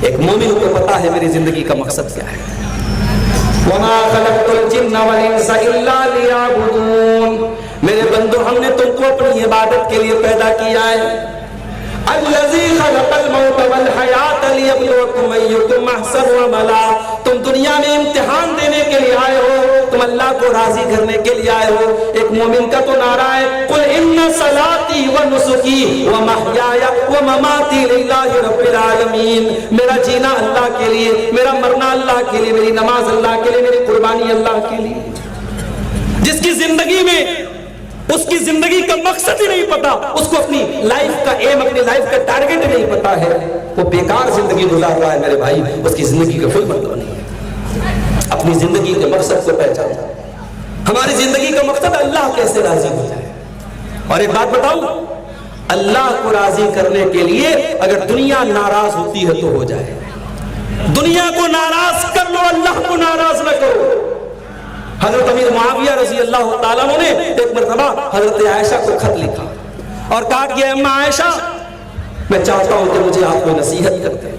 ایک مومن کو پتا ہے میری زندگی کا مقصد کیا ہے. وَمَا خَلَقْتُ الْجِنَّ وَالْإِنسَ إِلَّا لِيَعْبُدُونَ. میرے بندو ہم نے تم کو اپنی عبادت کے لیے پیدا کیا ہے. الذی خلق الموت والحیات لیبلوکم ایکم احسن عملا. تم دنیا میں امتحان دینے کے لیے آئے ہو, تم اللہ کو راضی کرنے کے لیے آئے ہو. ایک مومن کا تو نعرہ ہے قل ان صلاتی ونسکی ومحیای ومماتی للہ رب العالمین. میرا جینا اللہ کے لیے, میرا مرنا اللہ کے لیے, میری نماز اللہ کے لیے, میری قربانی اللہ کے لیے. جس کی زندگی میں اس کی زندگی کا مقصد ہی نہیں پتا, اس کو اپنی لائف کا ایم, اپنی لائف کا ٹارگٹ نہیں پتا ہے, وہ بیکار زندگی گزار رہا ہے میرے بھائی. اس کی زندگی کا کوئی مطلب نہیں ہے. اپنی زندگی کے مقصد کو پہچانا. ہماری زندگی کا مقصد اللہ کیسے راضی ہو جائے. اور ایک بات بتاؤں, اللہ کو راضی کرنے کے لیے اگر دنیا ناراض ہوتی ہے تو ہو جائے. دنیا کو ناراض کر لو, اللہ کو ناراض نہ کرو. حضرت امیر معاویہ رضی اللہ تعالیٰ عنہ نے ایک مرتبہ حضرت عائشہ کو خط لکھا اور کہا کہ اما عائشہ, میں چاہتا ہوں کہ مجھے آپ کو نصیحت کر دیں,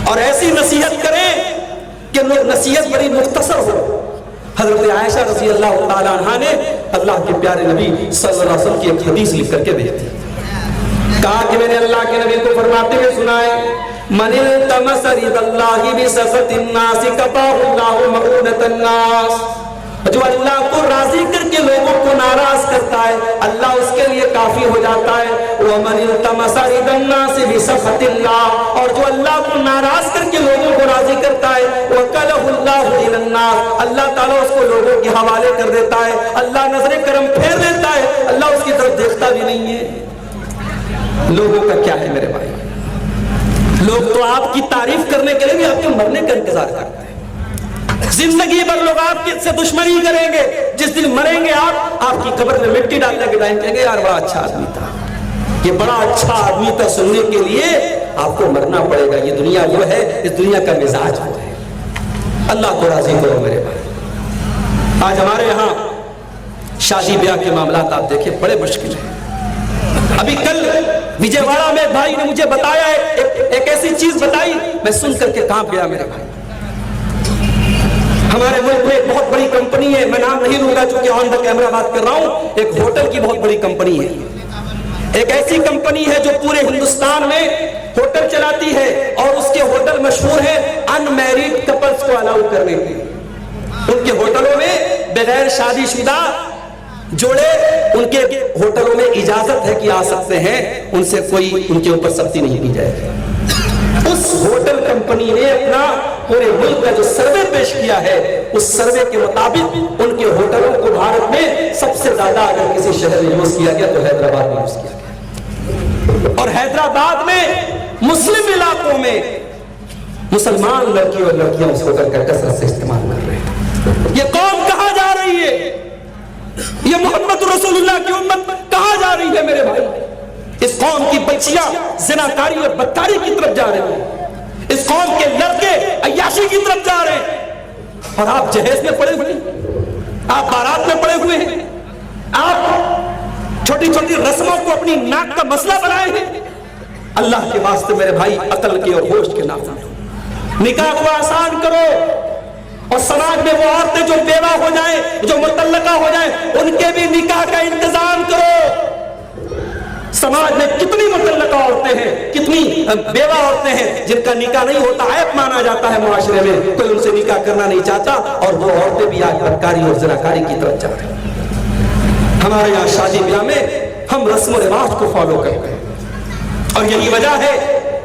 اور ایسی نصیحت کریں کہ نصیحت بڑی مختصر ہو. حضرت عائشہ رضی اللہ تعالیٰ عنہ نے اللہ کے پیارے نبی صلی اللہ علیہ وسلم کی ایک حدیث لکھ کر کے بھیج دی. کہا کہ میں نے اللہ کے نبی کو فرماتے ہوئے سنا ہے من التمس رضا اللہ بسخط الناس کفاہ اللہ مؤونۃ الناس. جو اللہ کو راضی کر کے لوگوں کو ناراض کرتا ہے اللہ اس کے لیے کافی ہو جاتا ہے. وَمَنِ الْتَمَسَ رِضَا النَّاسِ بِسَخَطِ اللَّهِ. اور جو اللہ کو ناراض کر کے لوگوں کو راضی کرتا ہے وَكَلَهُ اللَّهُ إِلَى النَّاسِ. اللہ تعالیٰ اس کو لوگوں کے حوالے کر دیتا ہے, اللہ نظر کرم پھیر دیتا ہے, اللہ اس کی طرف دیکھتا بھی نہیں ہے. لوگوں کا کیا ہے میرے بھائی, لوگ تو آپ کی تعریف کرنے کے لیے بھی آپ کے مرنے کا انتظار کرتے ہیں. زندگی بھر لوگ آپ سے دشمنی کریں گے, جس دن مریں گے آپ کی قبر میں مٹی ڈالنے کے ٹائم کہیں گے یار بڑا اچھا آدمی تھا, یہ بڑا اچھا آدمی تھا. سننے کے لیے آپ کو مرنا پڑے گا. یہ دنیا وہ ہے, اس دنیا کا مزاج وہ ہے. اللہ کو راضی کرو میرے بھائی. آج ہمارے یہاں شادی بیاہ کے معاملات آپ دیکھیں بڑے مشکل ہیں. ابھی کل وجے واڑہ میں بھائی نے مجھے بتایا ہے, ایک ایسی چیز بتائی, میں سن کر کے کانپ گیا میرے بھائی. ہمارے ملک میں ایک بہت بڑی کمپنی ہے, میں نام نہیں لوں گا چونکہ آن دا کیمرہ بات کر رہا ہوں, ایک ہوٹل کی بہت بڑی کمپنی ہے. ایک ایسی کمپنی ہے جو پورے ہندوستان میں ہوٹل چلاتی ہے, اور اس کے ہوٹل مشہور ہے ان میریڈ کپلز کو الاؤ کرنے کے. ان کے ہوٹلوں میں بغیر شادی شدہ جوڑے ان کے ہوٹلوں میں اجازت ہے کہ آ سکتے ہیں, ان سے کوئی ان کے اوپر سختی نہیں کی جائے گی. اس ہوٹل کمپنی نے اپنا پورے ملک کا جو سروے پیش کیا ہے, اس سروے کے مطابق ان کے ہوٹلوں کو بھارت میں سب سے زیادہ اگر کسی شہر میں یوز کیا گیا تو حیدرآباد میں یوز کیا گیا. اور حیدرآباد میں مسلم علاقوں میں مسلمان لڑکی اور لڑکیاں اس ہوٹل کا کثرت سے استعمال کر رہے ہیں. یہ قوم کہاں جا رہی ہے, یہ محمد رسول اللہ کی امت کہاں جا رہی ہے میرے بھائی. اس قوم کی بچیاں زناکاری اور بدکاری کی طرف جا رہے ہیں, اس قوم کے لڑکے عیاشی کی طرف جا رہے ہیں, اور آپ جہیز میں پڑے ہوئے ہیں, آپ بارات میں پڑے ہوئے ہیں, آپ چھوٹی چھوٹی رسموں کو اپنی ناک کا مسئلہ بنائے ہیں. اللہ کے واسطے میرے بھائی عقل کے اور ہوش کے نافذ نکاح کو آسان کرو, اور سماج میں وہ عورتیں جو بیوہ ہو جائیں, جو مطلقہ ہو جائیں, ان کے بھی نکاح کا انتظام کرو. سماج میں کتنی مطلقہ عورتیں ہیں, کتنی بیوہ عورتیں ہیں جن کا نکاح نہیں ہوتا, عیب مانا جاتا ہے معاشرے میں, کوئی ان سے نکاح کرنا نہیں چاہتا, اور وہ عورتیں بھی آج بدکاری اور زناکاری کی طرف جا رہی ہیں. ہمارے یہاں شادی بیاہ میں ہم رسم و رواج کو فالو کرتے ہیں, اور یہی وجہ ہے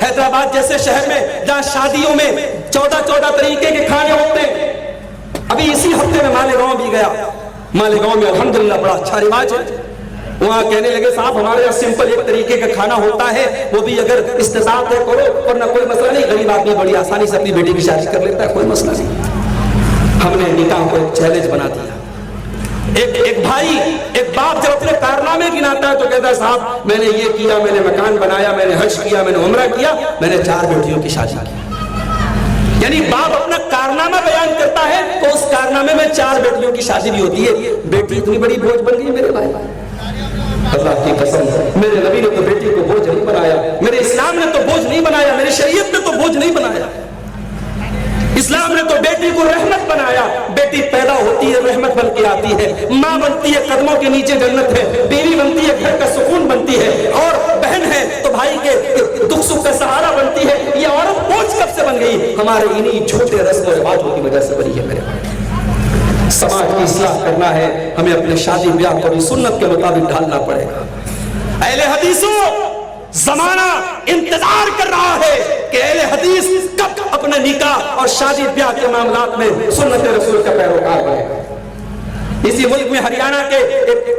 حیدرآباد جیسے شہر میں جہاں شادیوں میں 14 طریقے کے کھانے ہوتے ہیں. ابھی اسی ہفتے میں مالیگاؤں بھی گیا, مالیگاؤں میں الحمدللہ بڑا اچھا رواج ہے. وہاں کہنے لگے صاحب ہمارے یہاں سمپل ایک طریقے کا کھانا ہوتا ہے, وہ بھی اگر استطاعت ہے کرو, ورنہ کوئی مسئلہ نہیں. غریب آدمی بڑی آسانی سے اپنی بیٹی کی شادی کر لیتا ہے, کوئی مسئلہ نہیں. ہم نے نکاح کو ایک چیلنج بنا دیا. ایک بھائی, ایک باپ جب اپنے کارنامے گناتا ہے تو کہتا ہے صاحب میں نے یہ کیا, میں نے مکان بنایا, میں نے حج کیا, میں نے عمرہ کیا, میں نے 4 بیٹیوں کی شادی کی. یعنی باپ اپنا کارنامہ بیان کرتا ہے تو اس کارنامے میں 4 بیٹیوں کی شادی بھی ہوتی ہے. بیٹی اتنی بڑی بوجھ بن گئی میرے بھائی, اللہ کی قسم, میرے نبی نے تو بیٹی کو بوجھ نہیں بنایا, میرے اسلام نے تو بوجھ نہیں بنایا, میری شریعت نے تو بوجھ نہیں بنایا. اسلام نے تو بیٹی کو رحمت بنایا. بیٹی پیدا ہوتی ہے رحمت بن کے آتی ہے, ماں بنتی ہے قدموں کے نیچے جنت ہے, بیوی بنتی ہے گھر کا سکون بنتی ہے, اور بہن ہے تو بھائی کے دکھ سکھ کا سہارا بنتی ہے. یہ عورت بوجھ کب سے بن گئی؟ ہمارے انہی جھوٹے رسم و رواجوں کی وجہ سے بنی ہے. میرے بھائی, سماج کی اصلاح کرنا ہے, ہمیں اپنے شادی بیاہ کو بھی سنت کے مطابق ڈھالنا پڑے گا. اہل حدیثوں, زمانہ انتظار کر رہا ہے کہ اہل حدیث کب اپنے نکاح اور شادی بیاہ کے معاملات میں سنت رسول کا پیروکار بنے. اسی ملک میں ہریانہ کے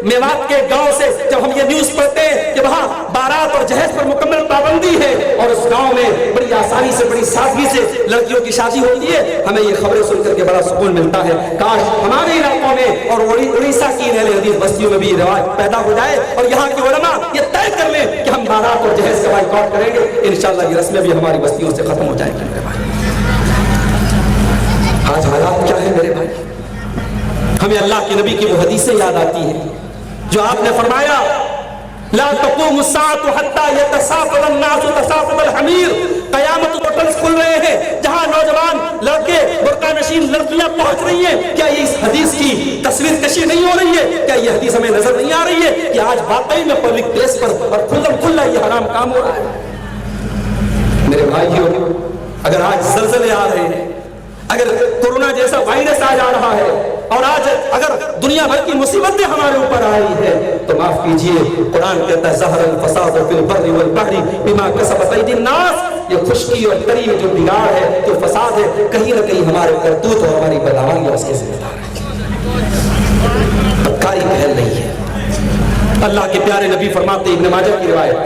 میوات کے گاؤں سے جب ہم یہ نیوز پڑھتے ہیں کہ وہاں بارات اور جہیز پر مکمل پابندی ہے اور اس گاؤں میں بڑی آسانی سے بڑی سادگی سے لڑکیوں کی شادی ہوتی ہے, ہمیں یہ خبریں سن کر کے بڑا سکون ملتا ہے. کاش ہمارے علاقوں میں اور اڑیسہ کی اہل حدیث بستیوں میں بھی یہ رواج پیدا ہو جائے اور یہاں کے علماء یہ طے کر لیں کہ ہم بارات اور جہیز کا بائیکاٹ کریں گے. انشاءاللہ یہ رسمیں بھی ہماری بستیوں سے ختم ہو جائیں گی. میرے بھائی, آج حالات کیا ہے میرے بھائی؟ ہمیں اللہ کے نبی کی وہ حدیثیں یاد آتی ہیں جو آپ نے فرمایا لا تقوم الساعة حتى يتساقط الناس تساقط الحمير. قیامت ہوٹلز کھل رہے ہیں جہاں نوجوان لڑکے برقع نشین لڑکیاں پہنچ رہی ہیں. کیا یہ اس حدیث کی تصویر کشی نہیں ہو رہی ہے؟ کیا یہ حدیث ہمیں نظر نہیں آ رہی ہے کہ آج واقعی میں پبلک پلیس پر اور کھلم کھلا یہ حرام کام ہو رہا ہے؟ میرے بھائیوں, اگر آج زلزلے آ رہے ہیں, اگر کورونا جیسا وائرس آ جا رہا ہے, اور آج اگر دنیا بھر کی مصیبتیں ہمارے اوپر آئی ہیں, تو معاف کیجئے, قرآن کہتا ہے ظہر الفساد فی البر والبحر بما کسبت ایدی الناس. یہ خشکی اور تری میں جو بگاڑ ہے, جو فساد ہے, کہیں نہ کہیں ہمارے کرتوت اور ہماری بدعمالیاں اس کے ذمہ دار ہیں. بدکاری پھیل رہی ہے. اللہ کے پیارے نبی فرماتے, ابن ماجہ کی روایت,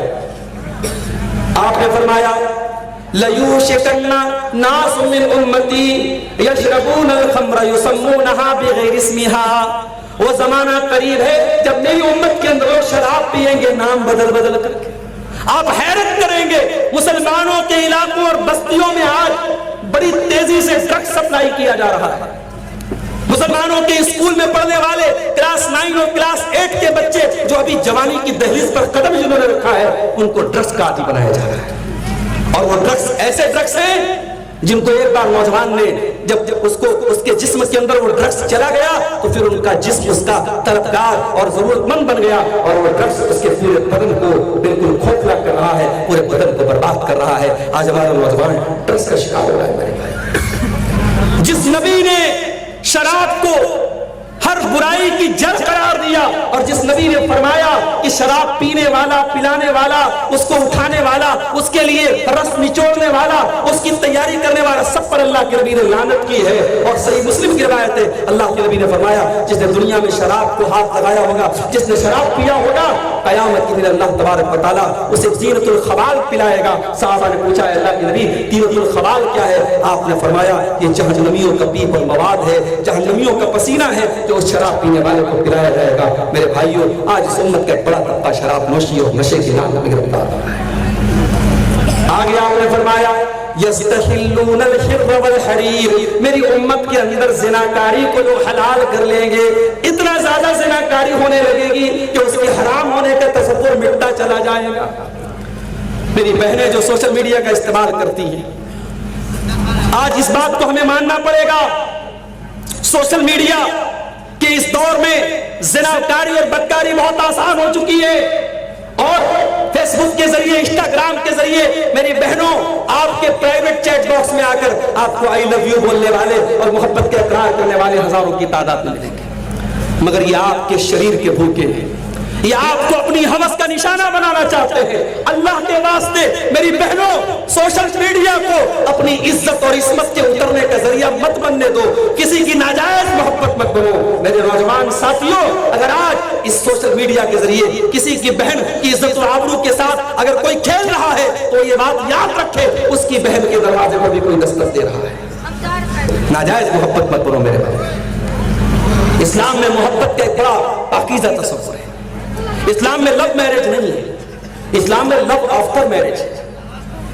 آپ نے فرمایا لَيُوشِكَنَّ نَاسٌ مِّنْ أُمَّتِي يَشْرَبُونَ الْخَمْرَ يُسَمُّونَهَا بِغَيْرِ اسْمِهَا. وہ زمانہ قریب ہے جب میری امت کے اندر لوگ شراب پیئیں گے نام بدل بدل کر کے. آپ حیرت کریں گے, مسلمانوں کے علاقوں اور بستیوں میں آج بڑی تیزی سے ڈرگ سپلائی کیا جا رہا ہے. مسلمانوں کے اسکول میں پڑھنے والے کلاس 9 اور کلاس 8 کے بچے جو ابھی جوانی کی دہلیز پر قدم جنہوں نے رکھا ہے, ان کو ڈرگس کا عادی بنایا جا رہا ہے. اور وہ ڈرگس ایسے ڈرگس ہیں جن کو ایک بار نوجوان نے جب اس کے جسم کے اندر وہ ڈرگس چلا گیا تو پھر ان کا جسم اس کا طلبگار اور ضرورت مند بن گیا, اور وہ ڈرگس اس کے پورے بدن کو بالکل کھوکھلا کر رہا ہے, پورے بدن کو برباد کر رہا ہے. آج ہمارا نوجوان ڈرگس کا شکار ہو رہا ہے. میرے بھائی, جس نبی نے شراب کو ہر برائی کی جڑ قرار دیا, اور جس نبی نے فرمایا کہ شراب پینے والا, پلانے والا, اس کو اٹھانے والا, اس کے لیے رس نچوڑنے والا, اس کی تیاری کرنے والا, سب پر اللہ کے نبی نے لعنت کی ہے. اور صحیح مسلم کی روایت ہے, اللہ کے نبی نے فرمایا جس نے دنیا میں شراب کو ہاتھ لگایا ہوگا, جس نے شراب پیا ہوگا, قیامت کے دن اللہ تبارک و تعالیٰ اسے زینت الخبال پلائے گا. صحابہ نے پوچھا ہے اللہ کے نبی زینت الخبال کیا ہے؟ آپ نے فرمایا یہ جہنمیوں کا پیپ اور مواد ہے, جہنمیوں کا پسینہ ہے جو اس شراب پینے والے کو پلایا جائے گا. میرے بھائیوں, آج اس امت کا ایک بڑا طبقہ شراب نوشی اور نشے کی لعنت میں گرفتار ہو رہا ہے. آگے آپ نے فرمایا یستحلون الحر والحریر, میری امت کے اندر زناکاری کو جو حلال کر لیں گے, اتنا زیادہ زناکاری ہونے لگے گی کہ اس کے حرام ہونے کا تصور مٹتا چلا جائے گا. میری بہنیں جو سوشل میڈیا کا استعمال کرتی ہیں, آج اس بات کو ہمیں ماننا پڑے گا, سوشل میڈیا کہ اس دور میں زناکاری اور بدکاری بہت آسان ہو چکی ہے, اور فیس بک کے ذریعے, انسٹاگرام کے ذریعے میری بہنوں آپ کے پرائیویٹ چیٹ باکس میں آ کر آپ کو آئی لو یو بولنے والے اور محبت کا اقرار کرنے والے ہزاروں کی تعداد میں ملیں گے. مگر یہ آپ کے شریر کے بھوکے ہیں, یہ آپ کو اپنی ہوس کا نشانہ بنانا چاہتے ہیں. اللہ کے واسطے میری بہنوں سوشل میڈیا کو اپنی عزت اور عصمت کے اترنے کا ذریعہ مت بننے دو, کسی کی ناجائز محبت مت بنو. میرے نوجوان ساتھیوں, اگر آج اس سوشل میڈیا کے ذریعے کسی کی بہن کی عزت و آبرو کے ساتھ اگر کوئی کھیل رہا ہے تو یہ بات یاد رکھے اس کی بہن کے دروازے پر بھی کوئی دستک دے رہا ہے. ناجائز محبت مت بنو میرے بھائی. اسلام میں محبت کا ایک بڑا پاکیزہ تصور ہے. اسلام میں لو میرج نہیں ہے, اسلام میں لو آفٹر میرج ہے.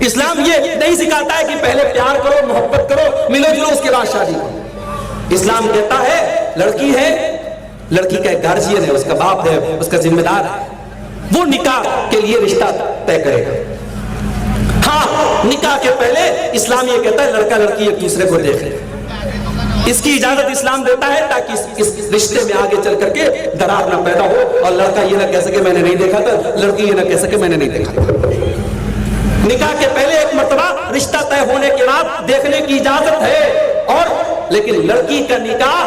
اسلام یہ نہیں سکھاتا ہے کہ پہلے پیار کرو, محبت کرو, ملو جلو, اس کے بعد شادی کرو. اسلام کہتا ہے لڑکی ہے, لڑکی کا ایک گارجین ہے, اس کا باپ ہے, اس کا ذمہ دار ہے, وہ نکاح کے لیے رشتہ طے کرے گا. ہاں نکاح کے پہلے اسلام یہ کہتا ہے لڑکا لڑکی ایک دوسرے کو دیکھے، اس کی اجازت اسلام دیتا ہے تاکہ اس رشتے میں آگے چل کر کے درار نہ پیدا ہو اور لڑکا یہ نہ کہہ سکے میں نے نہیں دیکھا تھا، لڑکی یہ نہ کہہ سکے میں نے نہیں دیکھا تھا۔ نکاح کے پہلے ایک مرتبہ رشتہ طے ہونے کے بعد دیکھنے کی اجازت ہے، اور لیکن لڑکی کا نکاح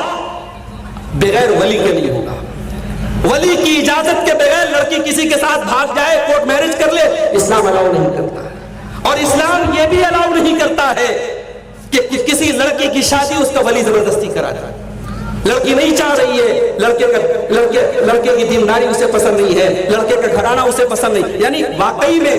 بغیر ولی کے نہیں ہوگا۔ ولی کی اجازت کے بغیر لڑکی کسی کے ساتھ بھاگ جائے، کورٹ میرج کر لے، اسلام الاؤ نہیں کرتا۔ اور اسلام یہ بھی الاؤ نہیں کرتا ہے کہ کسی لڑکی کی شادی اس کا ولی زبردستی کرا جائے۔ لڑکی نہیں چاہ رہی ہے، لڑکے کی دینداری اسے پسند نہیں ہے، لڑکے کا گھرانہ اسے پسند نہیں، یعنی واقعی میں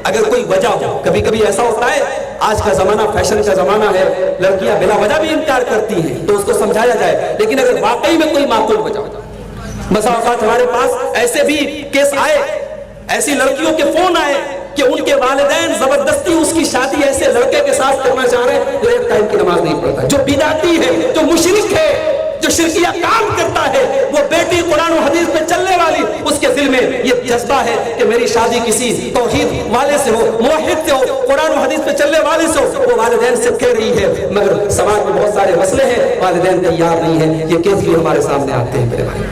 اگر کوئی وجہ ہو، کبھی کبھی ایسا ہوتا ہے آج کا زمانہ فیشن کا زمانہ ہے، لڑکیاں بلا وجہ بھی انکار کرتی ہیں تو اس کو سمجھایا جائے، لیکن اگر واقعی میں کوئی معقول وجہ ہو، بسا اوقات ہمارے پاس ایسے بھی کیس آئے، ایسی لڑکیوں کے فون آئے کہ ان کے والدین زبردستی اس کی شادی ایسے لڑکے کے ساتھ کرنا چاہ رہے ہیں جو ایک ٹائم کی نماز نہیں پڑھتا، جو بدعتی ہے، جو مشرک ہے، جو شرکیہ کام کرتا ہے، وہ بیٹی قرآن و حدیث پہ چلنے والی، اس کے دل میں یہ جذبہ ہے کہ میری شادی کسی توحید والے سے ہو، موحد سے ہو، قرآن و حدیث پہ چلنے والے سے ہو، وہ والدین سے کہہ رہی ہے، مگر سماج میں بہت سارے مسئلے ہیں، والدین تیار نہیں ہیں، یہ کیس بھی ہمارے سامنے آتے ہیں میرے بھائی۔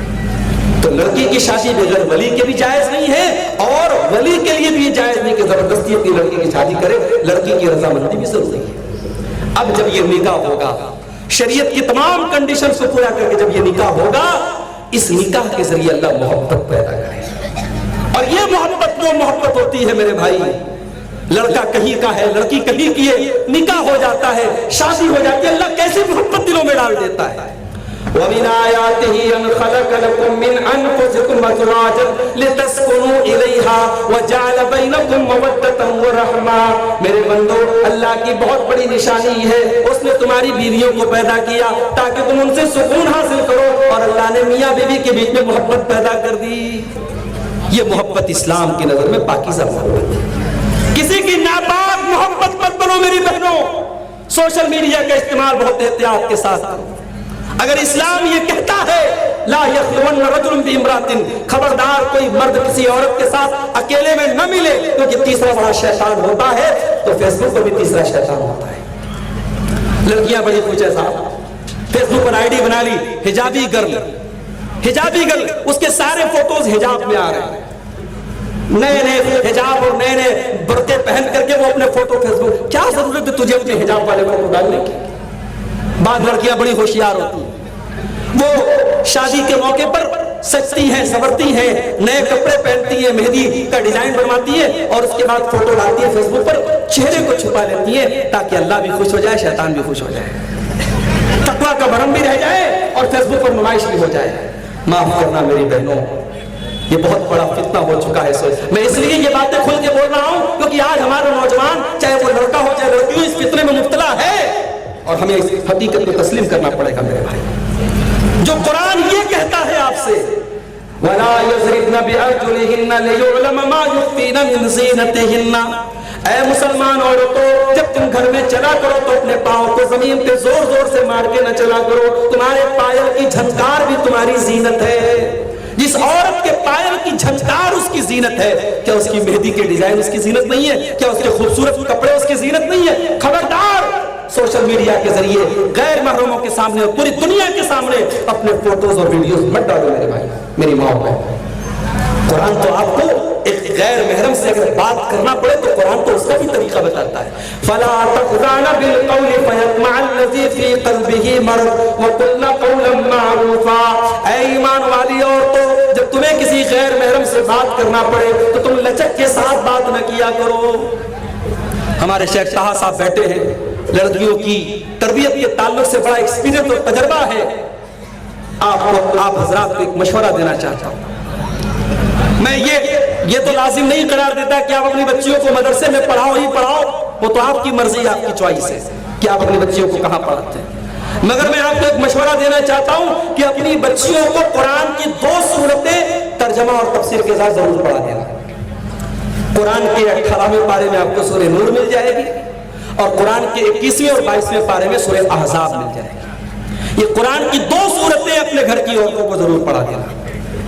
تو لڑکی کی شادی بغیر ولی کے بھی جائز نہیں ہے، اور ولی کے لیے بھی جائز نہیں کہ زبردستی اپنی لڑکی کی شادی کرے، لڑکی کی رضامندی بھی ضروری ہے۔ اب جب یہ نکاح ہوگا، شریعت کی تمام کنڈیشنز کو پورا کر کے جب یہ نکاح ہوگا، اس نکاح کے ذریعے اللہ محبت پیدا کرے، اور یہ محبت وہ محبت ہوتی ہے میرے بھائی، لڑکا کہیں کا ہے، لڑکی کہیں کی ہے، نکاح ہو جاتا ہے، شادی ہو جاتی ہے، اللہ کیسی محبت دلوں میں ڈال دیتا ہے۔ وَمِنْ آيَاتِهِ أَنْ خَلَقَ لَكُم مِّنْ أَنفُسِكُمْ أَزْوَاجًا لِتَسْكُنُوا إِلَيْهَا وَجَعَلَ بَيْنَكُمْ مَوَدَّةً وَرَحْمَةً۔ میرے بندو، اللہ کی بہت بڑی نشانی ہے، اس نے تمہاری بیویوں کو پیدا کیا تاکہ تم ان سے سکون حاصل کرو، اور اللہ نے میاں بیوی کے بیچ میں محبت پیدا کر دی۔ یہ محبت اسلام کی نظر میں پاکیزہ محبت ہے، کسی کی ناپاک محبت مت بنو میری بہنوں۔ سوشل میڈیا کا استعمال بہت احتیاط کے ساتھ کرو۔ اگر اسلام یہ کہتا ہے لا یخلون رجل بامرأۃ، خبردار کوئی مرد کسی عورت کے ساتھ اکیلے میں نہ ملے، کیونکہ تیسرا بڑا شیطان ہوتا ہے، تو فیس بک پر بھی تیسرا شیطان ہوتا ہے۔ لڑکیاں بڑی خوش ہیں صاحب، face book per I D بنا لی حجابی گرل، حجابی گرل، اس کے سارے فوٹوز حجاب میں آ رہے ہیں، نئے نئے حجاب اور نئے نئے برقعے پہن کر کے وہ اپنے فوٹو فیس بک، کیا ضرورت ہے تجھے اپنے حجاب والے فوٹو ڈالنے کی؟ بعض لڑکیاں بڑی ہوشیار ہوتی ہیں، وہ شادی کے موقع پر سجتی ہیں، سنورتی ہیں، نئے کپڑے پہنتی ہیں، مہندی کا ڈیزائن بنواتی ہے، اور اس کے بعد فوٹو ڈالتی ہے فیس بک پر، چہرے کو چھپا لیتی ہیں تاکہ اللہ بھی خوش ہو جائے، شیطان بھی خوش ہو جائے، تقویٰ کا بھرم بھی رہ جائے اور فیس بک پر نمائش بھی ہو جائے۔ معاف کرنا میری بہنوں، یہ بہت بڑا فتنہ ہو چکا ہے۔ میں اس لیے یہ باتیں کھل کے بول رہا ہوں کیونکہ آج ہمارا نوجوان، چاہے وہ لڑکا ہو چاہے لڑکی ہو، اس فتنے میں مبتلا ہے، اور ہمیں اس حقیقت کو تسلیم کرنا پڑے گا میرے بھائی۔ جو قرآن یہ کہتا ہے آپ سے وَلَا يَضْرِبْنَ بِأَرْجُلِهِنَّ لِيُعْلَمَ مَا يُخْفِينَ مِنْ زِينَتِهِنَّ، اے مسلمان عورتوں، جب تم گھر میں چلا کرو تو اپنے پاؤں کو زمین پہ زور زور سے مار کے نہ چلا کرو، تمہارے پائل کی جھنکار بھی تمہاری زینت ہے۔ جس عورت کے پائل کی جھنکار اس کی زینت ہے، کیا اس کی مہندی کے ڈیزائن اس کی زینت نہیں ہے؟ کیا اس کے خوبصورت کپڑے اس کی زینت نہیں ہے؟ خبردار، سوشل میڈیا کے ذریعے غیر محرموں کے سامنے اور پوری دنیا کے سامنے اپنے فوٹوز اور ویڈیوز مت ڈالو میرے بھائی، میری ماں ہے۔ قرآن تو آپ کو ایک غیر محرم سے اگر بات کرنا پڑے تو قرآن تو اس کا بھی طریقہ بتاتا ہے۔ فَلَا تَخْضَعْنَ بِالْقَوْلِ فَيَطْمَعَ الَّذِي فِي قَلْبِهِ مَرَضٌ وَقُلْنَ قَوْلًا مَّعْرُوفًا۔ اے ایمان والی عورتوں، جب تمہیں کسی غیر محرم سے بات کرنا پڑے تو تم لچک کے ساتھ بات نہ کیا کرو۔ ہمارے شیخ طہا صاحب بیٹھے ہیں، لڑکیوں کی تربیت کے تعلق سے بڑا ایکسپیرینس اور تجربہ ہے، آپ حضرات کو ایک مشورہ دینا چاہتا ہوں۔ میں یہ تو لازم نہیں قرار دیتا کہ آپ اپنی بچیوں کو مدرسے میں پڑھاؤ ہی پڑھاؤ، وہ تو آپ کی مرضی، آپ کی چوائس ہے کہ آپ اپنی بچیوں کو کہاں پڑھاتے ہیں، مگر میں آپ کو ایک مشورہ دینا چاہتا ہوں کہ اپنی بچیوں کو قرآن کی 2 سورتیں ترجمہ اور تفسیر کے ساتھ ضرور پڑھا دینا۔ قرآن کے 18ویں پارے میں آپ کو سورہ نور مل جائے گی، اور قرآن کے 21ویں اور 22ویں پارے میں سورہ احزاب مل جائے گی۔ یہ قرآن کی 2 سورتیں اپنے گھر کی عورتوں کو ضرور پڑھا دینا۔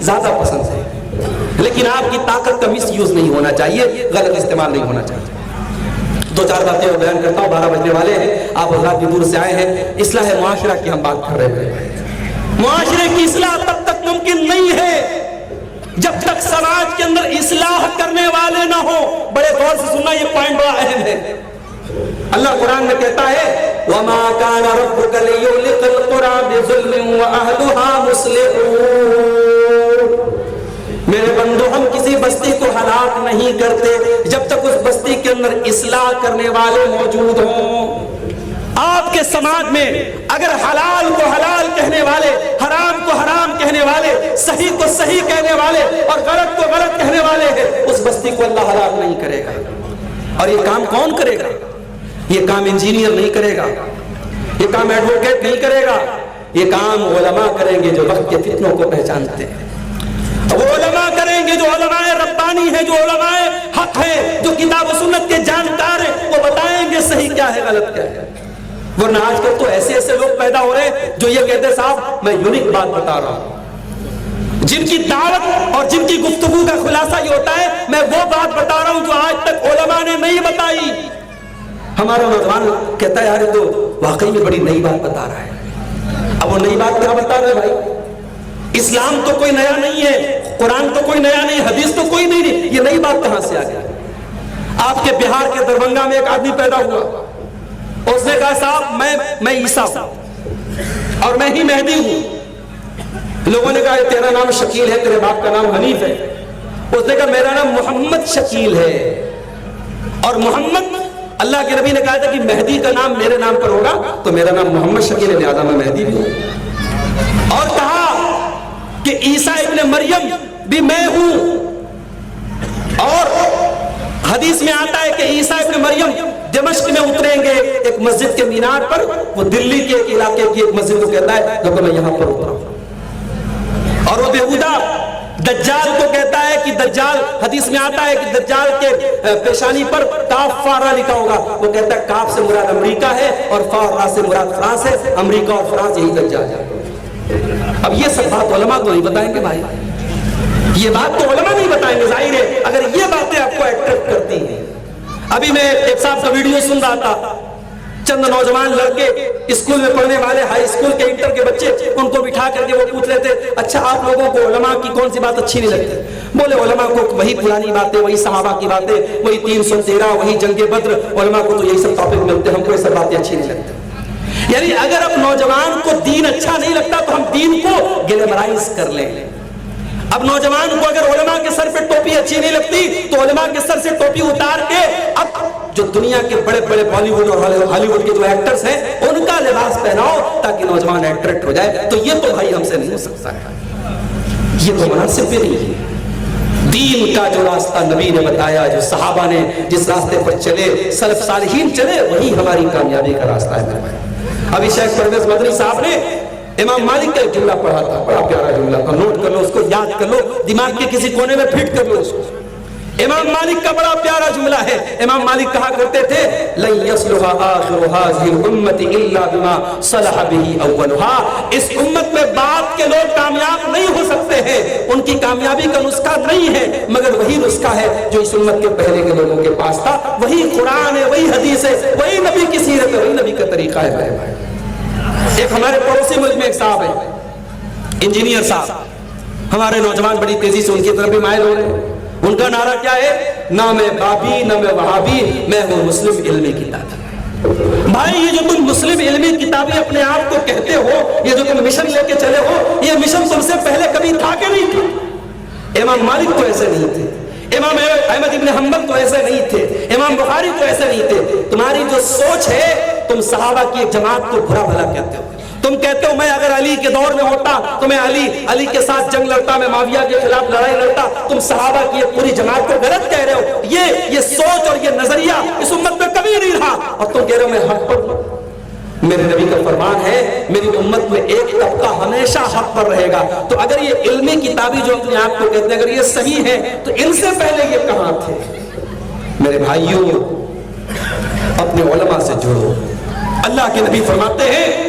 زیادہ پسند ہے، لیکن آپ کی طاقت کا مس یوز نہیں ہونا چاہیے، غلط استعمال نہیں ہونا چاہیے۔ دو چار باتیں اور بیان کرتا ہوں، 12 بجنے والے ہیں، آپ حضرات بھی دور سے آئے ہیں۔ اصلاح معاشرہ کی ہم بات کر رہے ہیں۔ معاشرے کی اصلاح تب تک ممکن نہیں ہے جب تک سماج کے اندر اصلاح کرنے والے نہ ہو۔ بڑے غور سے سننا، یہ پوائنٹ بڑا اہم ہے۔ اللہ قرآن میں کہتا ہے وَمَا كَانَ رَبُّكَ لِيُهْلِكَ الْقُرَىٰ بِظُلْمٍ وَأَهْلُهَا مُصْلِحُونَ۔ میرے بندو، ہم کسی بستی کو ہلاک نہیں کرتے جب تک اس بستی کے اندر اصلاح کرنے والے موجود ہوں۔ آپ کے سماج میں اگر حلال کو حلال کہنے والے، حرام کو حرام کہنے والے، صحیح کو صحیح کہنے والے اور غلط کو غلط کہنے والے ہیں، اس بستی کو اللہ ہلاک نہیں کرے گا۔ اور یہ کام کون کرے گا؟ یہ کام انجینئر نہیں کرے گا، یہ کام ایڈوکیٹ نہیں کرے گا، یہ کام علماء کریں گے جو وقت کے فتنوں کو پہچانتے ہیں۔ وہ علماء کریں گے جو علماء ربانی ہیں، جو علماء حق ہیں، جو کتاب و سنت کے جانکار ہیں، وہ بتائیں گے صحیح کیا ہے غلط کیا ہے۔ ورنہ آج کل تو ایسے ایسے لوگ پیدا ہو رہے ہیں جو یہ کہتے ہیں صاحب میں یونیک بات بتا رہا ہوں، جن کی دعوت اور جن کی گفتگو کا خلاصہ یہ ہوتا ہے میں وہ بات بتا رہا ہوں جو آج تک علماء نے نہیں بتائی۔ ہمارا نوجوان کہتا ہے یار تو واقعی میں بڑی نئی بات بتا رہا ہے۔ اب وہ نئی بات کیا بتا رہا ہے بھائی؟ اسلام تو کوئی نیا نہیں ہے، قرآن تو کوئی نیا نہیں، حدیث تو کوئی نہیں، یہ نئی بات کہاں سے آ گئی؟ آپ کے بہار کے دربھنگا میں ایک آدمی پیدا ہوا، اس نے کہا صاحب میں عیسیٰ ہوں اور میں ہی مہدی ہوں۔ لوگوں نے کہا تیرا نام شکیل ہے، تیرے باپ کا نام حنیف ہے۔ اس نے کہا میرا نام محمد شکیل ہے، اور محمد اللہ کے نبی نے کہا تھا کہ مہدی کا نام میرے نام پر ہوگا تو میرا نام محمد شکیل ہے، لہذا میں مہدی بھی ہوں۔ اور کہا کہ عیسیٰ ابن مریم بھی میں ہوں، اور حدیث میں آتا ہے کہ عیسیٰ ابن مریم دمشق میں اتریں گے ایک مسجد کے مینار پر، وہ دلی کے ایک علاقے کی ایک مسجد کو کہتا ہے کہ میں یہاں پر اترا ہوں۔ اور وہ بیہودہ دجال کو کہتا ہے کہ دجال، حدیث میں آتا ہے کہ دجال کے پیشانی پر کاف فارا لکھا ہوگا، وہ کہتا ہے کاف سے مراد امریکہ ہے اور فارا سے مراد فرانس ہے، امریکہ اور فرانس یہی دجال ہے۔ اب یہ سب بات علماء تو نہیں بتائیں گے بھائی، یہ بات تو علماء نہیں بتائیں گے، ظاہر ہے اگر یہ باتیں آپ کو اٹریکٹ کرتی ہیں۔ ابھی میں ایک صاحب کا ویڈیو سن رہا تھا، چند نوجوان لڑکے اسکول میں پڑھنے والے، ہائی اسکول کے انٹر کے بچے، ان کو بٹھا کر کے وہ پوچھ رہے تھے اچھا آپ لوگوں کو علماء کی کون سی بات اچھی نہیں لگتی؟ بولے علماء کو وہی پرانی باتیں، وہی صحابہ کی باتیں، وہی 313، وہی جنگ بدر، علماء کو تو یہی سب ٹاپک ملتے ہیں، ہم کو یہ سب باتیں اچھی نہیں لگتی۔ یعنی اگر اب نوجوان کو دین اچھا نہیں لگتا تو ہم دین کو گلیمرائز کر لیں۔ اب نوجوان کو اگر علماء کے سر پہ ٹوپی اچھی نہیں لگتی تو علماء کے سر سے ٹوپی اتار کے اب جو دنیا کے بڑے بڑے بالی ووڈ اور ہالی ووڈ کے جو ایکٹرز ہیں ان کا لباس پہناؤ تاکہ نوجوان اٹریکٹ ہو جائے۔ تو یہ تو بھائی ہم سے نہیں ہو سکتا ہے، یہ تو مناسب بھی نہیں ہے۔ دین کا جو راستہ نبی نے بتایا، جو صحابہ نے جس راستے پر چلے، سلف صالحین چلے، وہی ہماری کامیابی کا راستہ ہے۔ ابھی شیخ پرویز مدنی صاحب نے امام مالک کا ایک جملہ پڑھا تھا، بڑا پیارا جملہ تھا، نوٹ کر لو اس کو، یاد کر لو، دماغ کے کسی کونے میں فٹ کر لو اس کو۔ امام مالک کا بڑا پیارا جملہ ہے۔ امام مالک کہا کرتے تھے لن يصلح آخر هذه الامة الا بما صلح به اولها۔ اس امت میں بعد کے لوگ کامیاب نہیں ہو سکتے ہیں، ان کی کامیابی کا نسخہ نہیں ہے مگر وہی نسخہ ہے جو اس امت کے پہلے کے لوگوں کے پاس تھا، وہی قرآن ہے، وہی حدیث ہے، وہی نبی کی سیرت ہے، وہی نبی کا طریقہ ہے۔ ایک ہمارے پڑوسی ملک میں ایک صاحب ہے، انجینئر صاحب، ہمارے نوجوان بڑی تیزی سے ان کی طرف بھی مائل ہو رہے ہیں۔ ان کا نعرہ کیا ہے؟ نہ میں بابی نہ میں وہابی، میں ہوں مسلم علمی کتابی۔ بھائی یہ جو تم مسلم علمی کتابی اپنے آپ کو کہتے ہو، یہ جو تم مشن لے کے چلے ہو، یہ مشن تم سے پہلے کبھی تھا کہ نہیں تھا؟ امام مالک تو ایسے نہیں تھے، امام احمد ابن حنبل تو ایسے نہیں تھے، امام بخاری تو ایسے نہیں تھے۔ تمہاری جو سوچ ہے، تم صحابہ کی ایک جماعت کو برا بھلا کہتے ہو۔ تم کہتے ہو میں اگر علی کے دور میں ہوتا تو میں علی کے ساتھ جنگ لڑتا، میں معاویہ کے خلاف لڑائی لڑتا۔ تم صحابہ کی ایک پوری جماعت کو غلط کہہ رہے ہو۔ یہ سوچ اور یہ نظریہ اس امت میں کبھی نہیں رہا، اور تم کہہ رہے ہو میں حق پر ہوں۔ میرے نبی کا فرمان ہے میری امت میں ایک طبقہ ہمیشہ حق پر رہے گا۔ تو اگر یہ علمی کتابی جو اپنے آپ کو کہتے ہیں اگر یہ صحیح ہے تو ان سے پہلے یہ کہاں تھے؟ میرے بھائیوں اپنے علماء سے جڑو۔ اللہ کے نبی فرماتے ہیں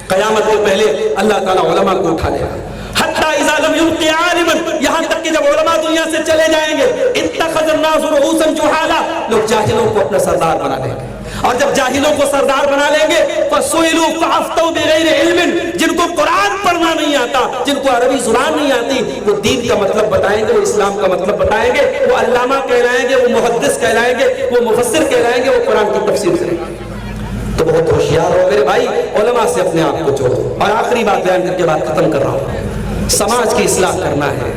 قیامت کے پہلے اللہ تعالیٰ علماء کو اٹھا لے گا. حتی اذا لم یبق عالما، یہاں تک کہ جب علماء دنیا سے چلے جائیں گے، اتخذ الناس رؤوسا جہالا، لوگ جاہلوں کو اپنا سردار بنا لیں گے. اور جب جاہلوں کو سردار بنا لیں گے فَسُئِلُوا فَأَفْتَوْا بِغَيْرِ عِلْمٍ، جن کو قرآن پڑھنا نہیں آتا، جن کو عربی زبان نہیں آتی، وہ دین کا مطلب بتائیں گے، وہ اسلام کا مطلب بتائیں گے، وہ علامہ کہلائیں گے، وہ محدث کہلائیں گے، وہ مفسر کہلائیں گے، وہ قرآن کی تفسیر کریں گے. تو بہت ہوشیار ہو میرے بھائی، علماء سے اپنے آپ کو جوڑو. اور آخری بات بیان کر کے بات ختم کر رہا ہوں، سماج کی اصلاح کرنا ہے.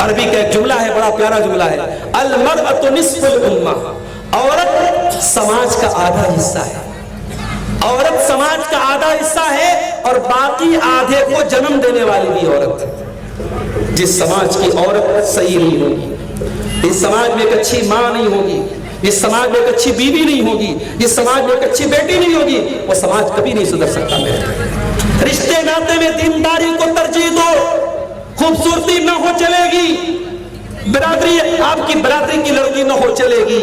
عربی کا ایک جملہ ہے، بڑا پیارا جملہ ہے، المرأة نصف الامہ، عورت سماج کا آدھا حصہ ہے. عورت سماج کا آدھا حصہ ہے اور باقی آدھے کو جنم دینے والی بھی عورت ہے. جس سماج کی عورت صحیح نہیں ہوگی، اس سماج میں ایک اچھی ماں نہیں ہوگی، جس سماج میں ایک اچھی بیوی نہیں ہوگی، جس سماج میں ایک اچھی بیٹی نہیں ہوگی، وہ سماج کبھی نہیں سدھر سکتا. رشتے ناطے میں دینداری کو ترجیح دو. خوبصورتی نہ ہو چلے گی، برادری آپ کی برادری کی لڑکی نہ ہو چلے گی،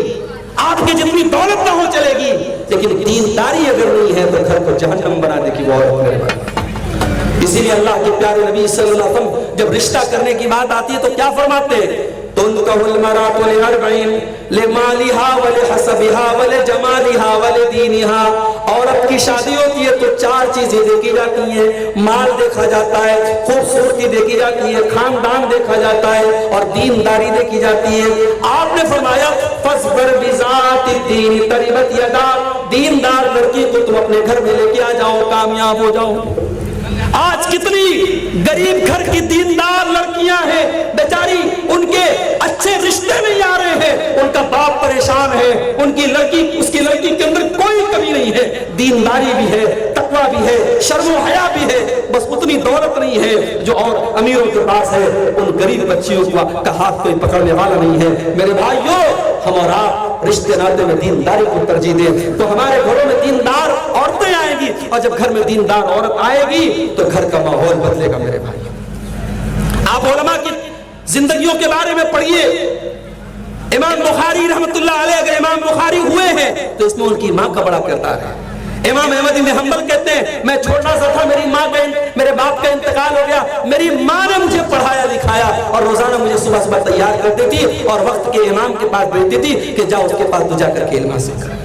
آپ کی جتنی دولت نہ ہو چلے گی، لیکن دینداری اگر نہیں ہے تو گھر کو جہنم بنا دے گی وہ عورت میرے بھائی. اسی لیے اللہ کے پیارے نبی صلی اللہ علیہ وسلم جب رشتہ کرنے کی بات آتی ہے تو کیا فرماتے ہیں؟ تنکح المرأة لأربعین لمالها ولحسبها ولجمالها ولدینها. عورت کی شادی ہوتی ہے تو 4 چیزیں دیکھی جاتی ہیں. مال دیکھا جاتا ہے، خوبصورتی دیکھی جاتی ہے، خاندان دیکھا جاتا ہے، اور دینداری دیکھی جاتی ہے. آپ نے فرمایا فاصبر بذات الدین تربت یداک، دیندار لڑکی کو تم اپنے گھر میں لے کے آ جاؤ، کامیاب ہو جاؤ. آج کتنی غریب گھر کی دیندار لڑکیاں ہیں، بیچاری ان کے اچھے رشتے نہیں آ رہے ہیں، ان کا باپ پریشان ہے، ان کی لڑکی اس کی لڑکی کے اندر کوئی کمی نہیں ہے، دینداری بھی ہے، تقویٰ بھی ہے، شرم و حیا بھی ہے، بس اتنی دولت نہیں ہے جو اور امیروں کے پاس ہے. ان غریب بچیوں کا ہاتھ کوئی پکڑنے والا نہیں ہے. میرے بھائیوں، ہم اور آپ رشتے ناطے میں دینداری کو ترجیح دیں تو ہمارے گھروں میں دیندار عورتیں آئیں گی، اور جب گھر میں دیندار عورت آئے گی تو گھر کا ماحول بدلے گا. میرے بھائی، آپ علماء کی زندگیوں کے بارے میں پڑھیے. امام بخاری رحمت اللہ علیہ اگر امام بخاری ہوئے ہیں تو اس میں ان کی ماں کا بڑا کردار ہے. امام احمد بن حنبل کہتے ہیں میں چھوٹا سا تھا، میرے باپ کا انتقال ہو گیا، میری ماں نے مجھے پڑھایا لکھایا اور روزانہ مجھے صبح صبح تیار کرتی تھی اور وقت کے امام کے پاس بھیجتی تھی کہ جاؤ اس کے پاس تو جا کر کے علم حاصل کر.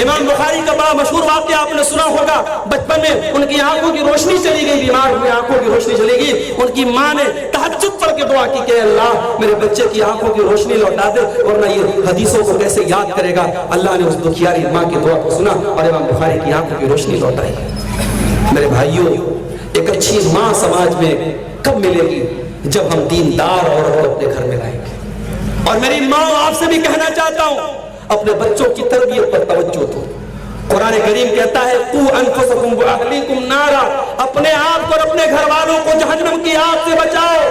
امام بخاری کا بڑا مشہور واقعہ آپ نے سنا ہوگا، بچپن میں ان کی آنکھوں کی روشنی چلی گئی، بیمار ہوئے آنکھوں کی روشنی چلی گئی. ان کی ماں نے تہجد پڑھ کے دعا کی کہ اللہ میرے بچے کی آنکھوں کی روشنی لوٹا دے، ورنہ یہ حدیثوں کو کیسے یاد کرے گا. اللہ نے اس دکھیاری ماں کی دعا کو سنا اور امام بخاری کی آنکھوں کی روشنی لوٹائی. میرے بھائیوں، ایک اچھی ماں سماج میں کب ملے گی؟ جب ہم دیندار عورت کو اپنے گھر میں لائیں گے. اور میری ماں آپ سے بھی کہنا چاہتا ہوں، اپنے بچوں کی تربیت پر توجہ دو. قرآن کریم کہتا ہے قُوا أَنفُسَكُمْ وَأَهْلِيكُمْ نَارًا، اپنے آپ اور اپنے گھر والوں کو جہنم کی آگ سے بچاؤ.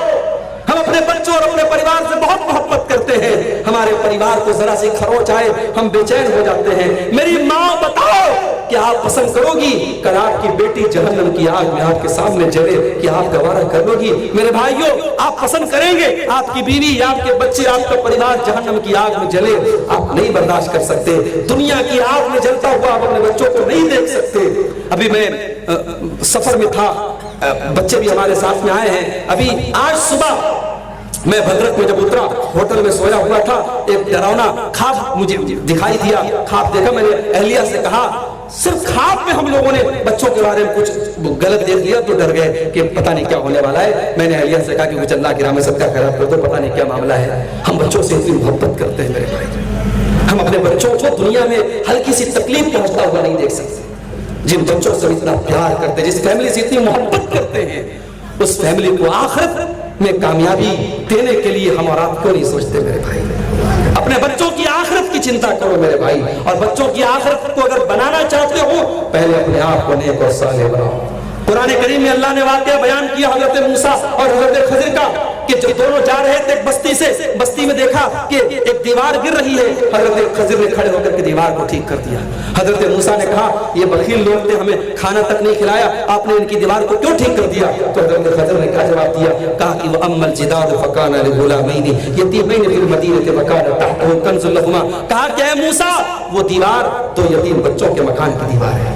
ہم اپنے بچوں اور اپنے پریوار سے بہت محبت کرتے ہیں، ہمارے پریوار کو ذرا سی خروچ آئے ہم بے چین ہو جاتے ہیں. میری ماں بتاؤ کہ آپ پسند کرو گی کل آپ کی بیٹی جہنم کی آگ میں آپ کے سامنے جلے کہ آپ گوارہ کر لو گی؟ میرے بھائیوں، آپ پسند کریں گے آپ کی بیوی، آپ کے بچے، آپ کا پریوار جہنم کی آگ میں جلے؟ آپ نہیں برداشت کر سکتے. دنیا کی آگ میں جلتا ہوا آپ اپنے بچوں کو نہیں دیکھ سکتے. ابھی میں سفر میں تھا، بچے بھی ہمارے ساتھ میں آئے ہیں. ابھی آج صبح میں بھدرک میں جب اترا، ہوٹل میں سویا ہوا تھا، ایک ڈراؤنا خواب مجھے دکھائی دیا. خواب دیکھا، میں نے اہلیہ سے کہا صرف خواب میں ہم لوگوں نے بچوں کے بارے میں کچھ غلط دیکھ لیا تو ڈر گئے کہ پتہ نہیں کیا ہونے والا ہے. میں نے اہلیہ سے کہا کہ کچھ اللہ کی راہ میں صدقہ خیرات کر دو، پتہ نہیں کیا معاملہ ہے. ہم بچوں سے اتنی محبت کرتے ہیں میرے بھائی، ہم اپنے بچوں کو دنیا میں ہلکی سی تکلیف پہنچتا ہوا نہیں دیکھ سکتے. جن بچوں سے اتنا پیار کرتے ہیں، جس فیملی سے اتنی محبت کرتے ہیں، اس فیملی کو آخرت میں کامیابی دینے کے لیے ہم اور آپ کیوں نہیں سوچتے میرے بھائی؟ اپنے بچوں کی آخرت کی چنتا کرو میرے بھائی، اور بچوں کی آخرت کو اگر بنانا چاہتے ہو پہلے اپنے آپ کو نیک اور صالح بناؤ. قرآن کریم میں اللہ نے واقعہ بیان کیا حضرت موسیٰ اور حضرت خضر کا کہ جب دونوں جا رہے تھے ایک بستی سے، بستی میں دیکھا کہ ایک دیوار گر رہی ہے. حضرت خضر نے کھڑے ہو کر کے دیوار کو ٹھیک کر دیا. حضرت موسیٰ نے کہا یہ بخیل لوگ تھے، ہمیں کھانا تک نہیں کھلایا، آپ نے ان کی دیوار کو کیوں ٹھیک کر دیا؟ تو حضرت خضر نے کیا جواب دیا؟ کہا کہ وَأَمَّا الْجِدَارُ فَكَانَ لِغُلَامَيْنِ يَتِيمَيْنِ فِي الْمَدِينَةِ وَكَانَ تَحْتَهُ كَنْزٌ لَهُمَا. کہا کہ اے موسیٰ، وہ دیوار دو یتیم بچوں کے مکان کی دیوار ہے،